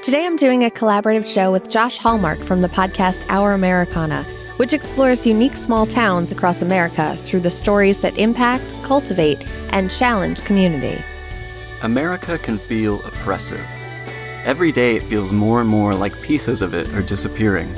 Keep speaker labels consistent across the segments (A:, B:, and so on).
A: Today I'm doing a collaborative show with Josh Hallmark from the podcast Our Americana, which explores unique small towns across America through the stories that impact, cultivate, and challenge community.
B: America can feel oppressive. Every day it feels more and more like pieces of it are disappearing,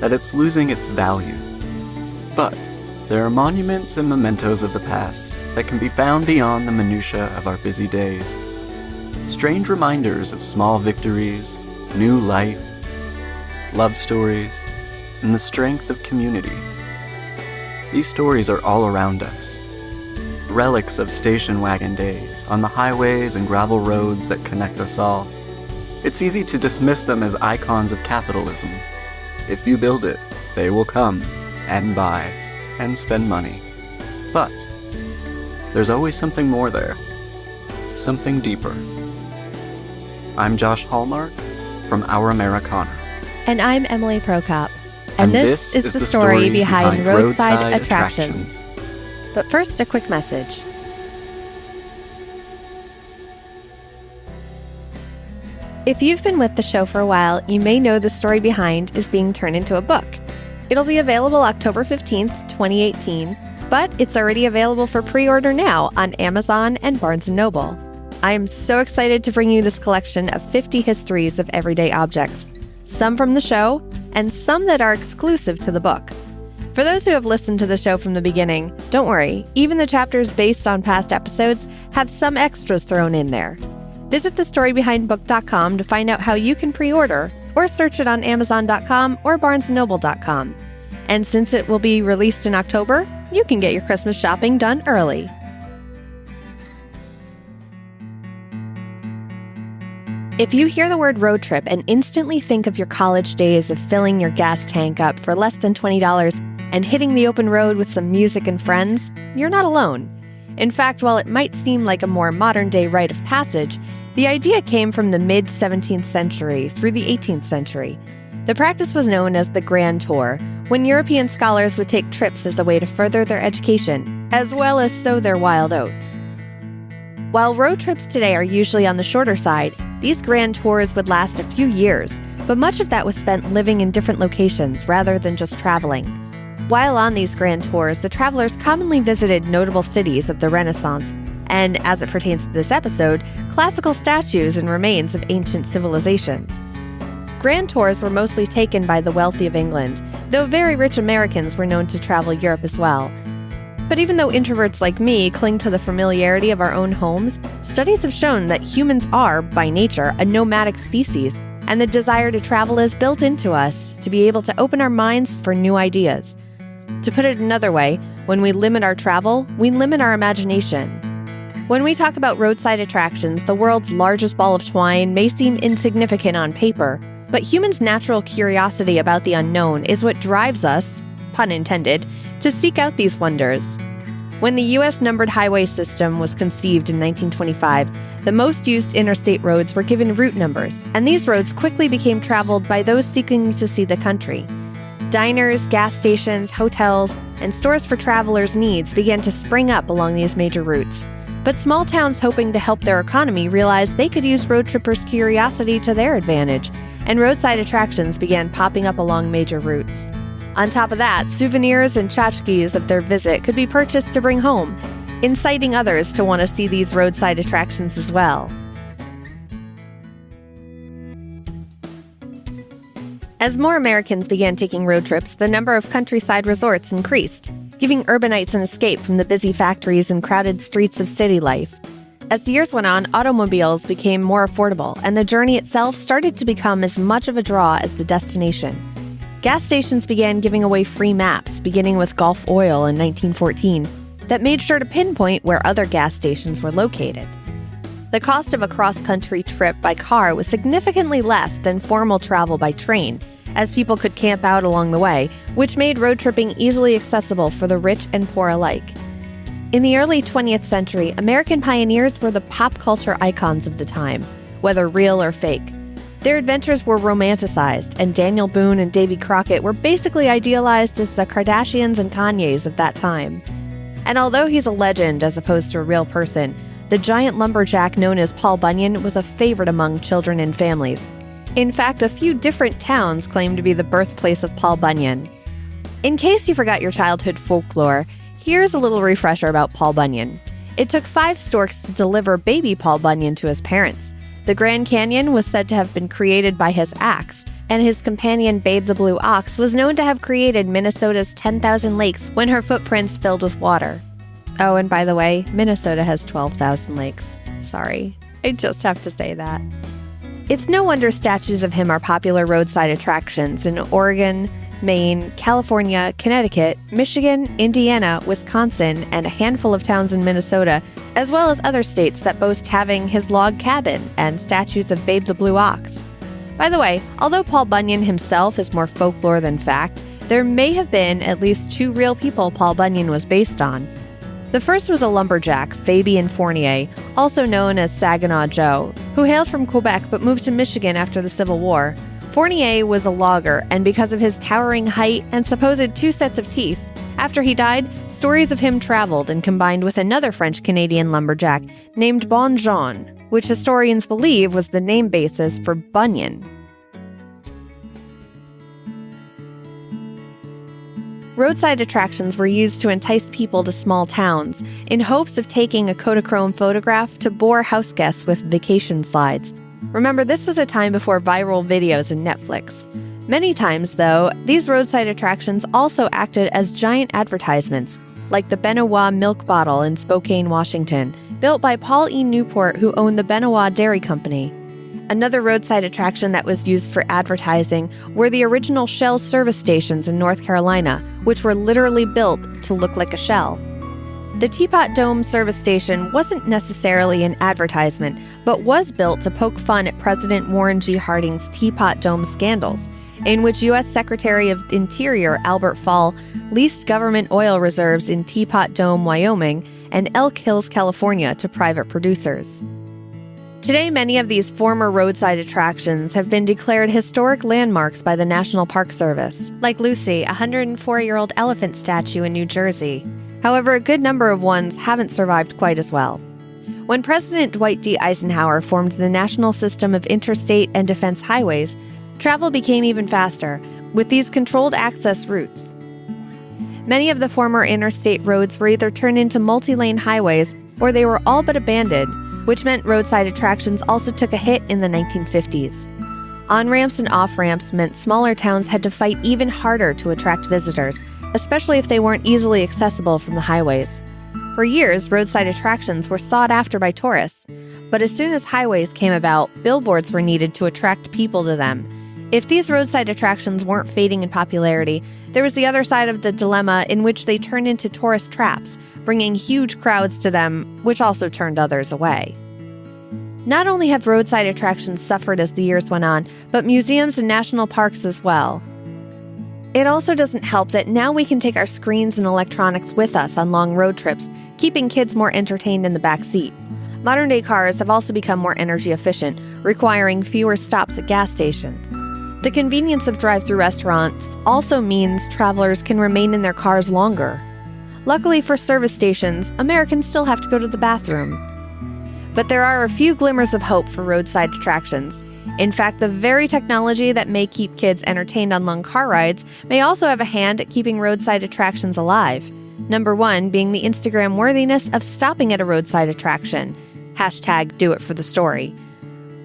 B: that it's losing its value. But there are monuments and mementos of the past that can be found beyond the minutiae of our busy days. Strange reminders of small victories, new life, love stories, and the strength of community. These stories are all around us. Relics of station wagon days on the highways and gravel roads that connect us all. It's easy to dismiss them as icons of capitalism. If you build it, they will come and buy and spend money. But there's always something more there, something deeper. I'm Josh Hallmark from Our Americana.
A: And I'm Emily Prokop. And this is the story behind Roadside Attractions. But first, a quick message. If you've been with the show for a while, you may know the story behind is being turned into a book. It'll be available October 15th, 2018, but it's already available for pre-order now on Amazon and Barnes & Noble. I am so excited to bring you this collection of 50 histories of everyday objects, some from the show and some that are exclusive to the book. For those who have listened to the show from the beginning, don't worry, even the chapters based on past episodes have some extras thrown in there. Visit thestorybehindbook.com to find out how you can pre-order, or search it on Amazon.com or BarnesandNoble.com. And since it will be released in October, you can get your Christmas shopping done early. If you hear the word road trip and instantly think of your college days of filling your gas tank up for less than $20 and hitting the open road with some music and friends, you're not alone. In fact, while it might seem like a more modern-day rite of passage, the idea came from the mid-17th century through the 18th century. The practice was known as the Grand Tour, when European scholars would take trips as a way to further their education, as well as sow their wild oats. While road trips today are usually on the shorter side, these grand tours would last a few years, but much of that was spent living in different locations rather than just traveling. While on these grand tours, the travelers commonly visited notable cities of the Renaissance, and, as it pertains to this episode, classical statues and remains of ancient civilizations. Grand tours were mostly taken by the wealthy of England, though very rich Americans were known to travel Europe as well. But even though introverts like me cling to the familiarity of our own homes, studies have shown that humans are, by nature, a nomadic species, and the desire to travel is built into us to be able to open our minds for new ideas. To put it another way, when we limit our travel, we limit our imagination. When we talk about roadside attractions, the world's largest ball of twine may seem insignificant on paper, but humans' natural curiosity about the unknown is what drives us, pun intended, to seek out these wonders. When the U.S. numbered highway system was conceived in 1925, the most used interstate roads were given route numbers, and these roads quickly became traveled by those seeking to see the country. Diners, gas stations, hotels, and stores for travelers' needs began to spring up along these major routes. But small towns hoping to help their economy realized they could use road trippers' curiosity to their advantage, and roadside attractions began popping up along major routes. On top of that, souvenirs and tchotchkes of their visit could be purchased to bring home, inciting others to want to see these roadside attractions as well. As more Americans began taking road trips, the number of countryside resorts increased, giving urbanites an escape from the busy factories and crowded streets of city life. As the years went on, automobiles became more affordable, and the journey itself started to become as much of a draw as the destination. Gas stations began giving away free maps, beginning with Gulf Oil in 1914, that made sure to pinpoint where other gas stations were located. The cost of a cross-country trip by car was significantly less than formal travel by train, as people could camp out along the way, which made road tripping easily accessible for the rich and poor alike. In the early 20th century, American pioneers were the pop culture icons of the time, whether real or fake. Their adventures were romanticized, and Daniel Boone and Davy Crockett were basically idealized as the Kardashians and Kanyes of that time. And although he's a legend as opposed to a real person, the giant lumberjack known as Paul Bunyan was a favorite among children and families. In fact, a few different towns claim to be the birthplace of Paul Bunyan. In case you forgot your childhood folklore, here's a little refresher about Paul Bunyan. It took 5 storks to deliver baby Paul Bunyan to his parents. The Grand Canyon was said to have been created by his axe, and his companion Babe the Blue Ox was known to have created Minnesota's 10,000 lakes when her footprints filled with water. Oh, and by the way, Minnesota has 12,000 lakes. Sorry, I just have to say that. It's no wonder statues of him are popular roadside attractions in Oregon, Maine, California, Connecticut, Michigan, Indiana, Wisconsin, and a handful of towns in Minnesota, as well as other states that boast having his log cabin and statues of Babe the Blue Ox. By the way, although Paul Bunyan himself is more folklore than fact, there may have been at least 2 real people Paul Bunyan was based on. The first was a lumberjack, Fabien Fournier, also known as Saginaw Joe, who hailed from Quebec but moved to Michigan after the Civil War. Fournier was a logger, and because of his towering height and supposed 2 sets of teeth, after he died, stories of him traveled and combined with another French-Canadian lumberjack named Bon Jean, which historians believe was the name basis for Bunyan. Roadside attractions were used to entice people to small towns in hopes of taking a Kodachrome photograph to bore house guests with vacation slides. Remember, this was a time before viral videos and Netflix. Many times, though, these roadside attractions also acted as giant advertisements, like the Benoit milk bottle in Spokane, Washington, built by Paul E. Newport, who owned the Benoit Dairy Company. Another roadside attraction that was used for advertising were the original Shell service stations in North Carolina, which were literally built to look like a shell. The Teapot Dome service station wasn't necessarily an advertisement, but was built to poke fun at President Warren G. Harding's Teapot Dome scandals, in which U.S. Secretary of Interior Albert Fall leased government oil reserves in Teapot Dome, Wyoming, and Elk Hills, California, to private producers. Today, many of these former roadside attractions have been declared historic landmarks by the National Park Service, like Lucy, a 104-year-old elephant statue in New Jersey. However, a good number of ones haven't survived quite as well. When President Dwight D. Eisenhower formed the National System of Interstate and Defense Highways, travel became even faster, with these controlled access routes. Many of the former interstate roads were either turned into multi-lane highways or they were all but abandoned, which meant roadside attractions also took a hit in the 1950s. On-ramps and off-ramps meant smaller towns had to fight even harder to attract visitors, especially if they weren't easily accessible from the highways. For years, roadside attractions were sought after by tourists, but as soon as highways came about, billboards were needed to attract people to them. If these roadside attractions weren't fading in popularity, there was the other side of the dilemma in which they turned into tourist traps, bringing huge crowds to them, which also turned others away. Not only have roadside attractions suffered as the years went on, but museums and national parks as well. It also doesn't help that now we can take our screens and electronics with us on long road trips, keeping kids more entertained in the back seat. Modern-day cars have also become more energy efficient, requiring fewer stops at gas stations. The convenience of drive-through restaurants also means travelers can remain in their cars longer. Luckily for service stations, Americans still have to go to the bathroom. But there are a few glimmers of hope for roadside attractions. In fact, the very technology that may keep kids entertained on long car rides may also have a hand at keeping roadside attractions alive. Number 1 being the Instagram worthiness of stopping at a roadside attraction. #DoItForTheStory.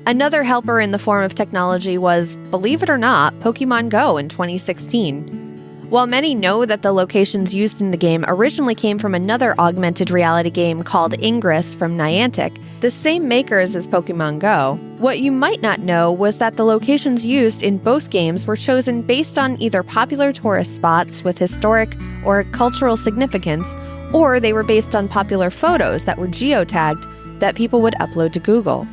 A: Another helper in the form of technology was, believe it or not, Pokemon Go in 2016. While many know that the locations used in the game originally came from another augmented reality game called Ingress from Niantic, the same makers as Pokemon Go, what you might not know was that the locations used in both games were chosen based on either popular tourist spots with historic or cultural significance, or they were based on popular photos that were geotagged that people would upload to Google.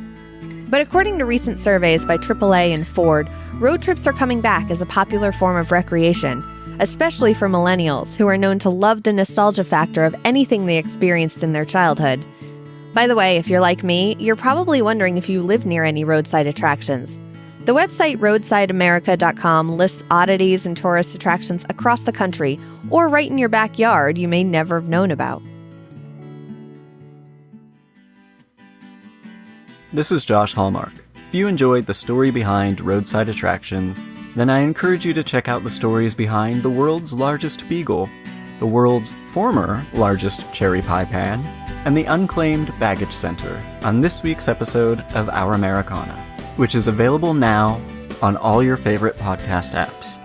A: But according to recent surveys by AAA and Ford, road trips are coming back as a popular form of recreation, especially for millennials who are known to love the nostalgia factor of anything they experienced in their childhood. By the way, if you're like me, you're probably wondering if you live near any roadside attractions. The website roadsideamerica.com lists oddities and tourist attractions across the country, or right in your backyard you may never have known about.
B: This is Josh Hallmark. If you enjoyed the story behind roadside attractions, then I encourage you to check out the stories behind the world's largest beagle, the world's former largest cherry pie pan, and the unclaimed baggage center on this week's episode of Our Americana, which is available now on all your favorite podcast apps.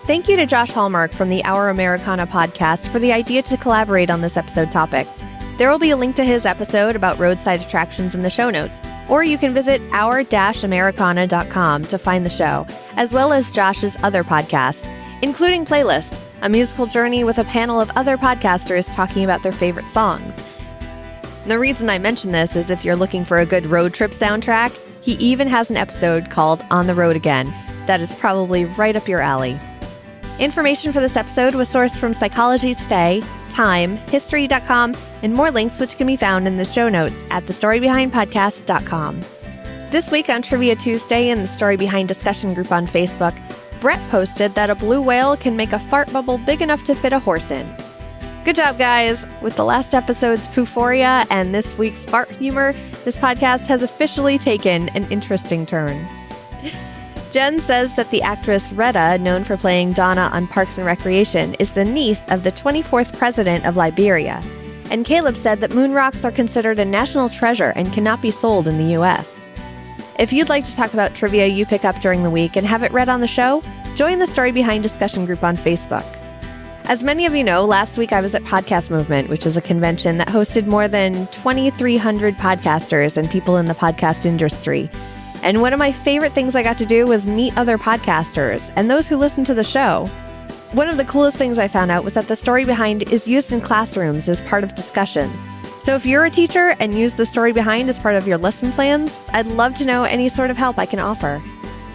A: Thank you to Josh Hallmark from the Our Americana podcast for the idea to collaborate on this episode topic. There will be a link to his episode about roadside attractions in the show notes, or you can visit our-americana.com to find the show, as well as Josh's other podcasts, including Playlist, a musical journey with a panel of other podcasters talking about their favorite songs. The reason I mention this is if you're looking for a good road trip soundtrack, he even has an episode called On the Road Again that is probably right up your alley. Information for this episode was sourced from Psychology Today, Time, History.com, and more links which can be found in the show notes at thestorybehindpodcast.com. This week on Trivia Tuesday in the Story Behind discussion group on Facebook, Brett posted that a blue whale can make a fart bubble big enough to fit a horse in. Good job, guys! With the last episode's Pooforia and this week's fart humor, this podcast has officially taken an interesting turn. Jen says that the actress Retta, known for playing Donna on Parks and Recreation, is the niece of the 24th president of Liberia. And Caleb said that moon rocks are considered a national treasure and cannot be sold in the U.S. If you'd like to talk about trivia you pick up during the week and have it read on the show, join the Story Behind discussion group on Facebook. As many of you know, last week I was at Podcast Movement, which is a convention that hosted more than 2,300 podcasters and people in the podcast industry. And one of my favorite things I got to do was meet other podcasters and those who listen to the show. One of the coolest things I found out was that the Story Behind is used in classrooms as part of discussions. So if you're a teacher and use the Story Behind as part of your lesson plans, I'd love to know any sort of help I can offer.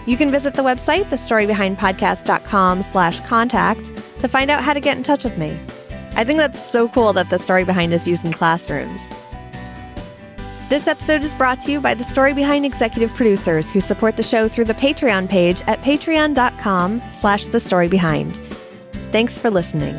A: You can visit the website, thestorybehindpodcast.com/contact, to find out how to get in touch with me. I think that's so cool that the Story Behind is used in classrooms. This episode is brought to you by the Story Behind executive producers who support the show through the Patreon page at patreon.com/thestorybehind. Thanks for listening.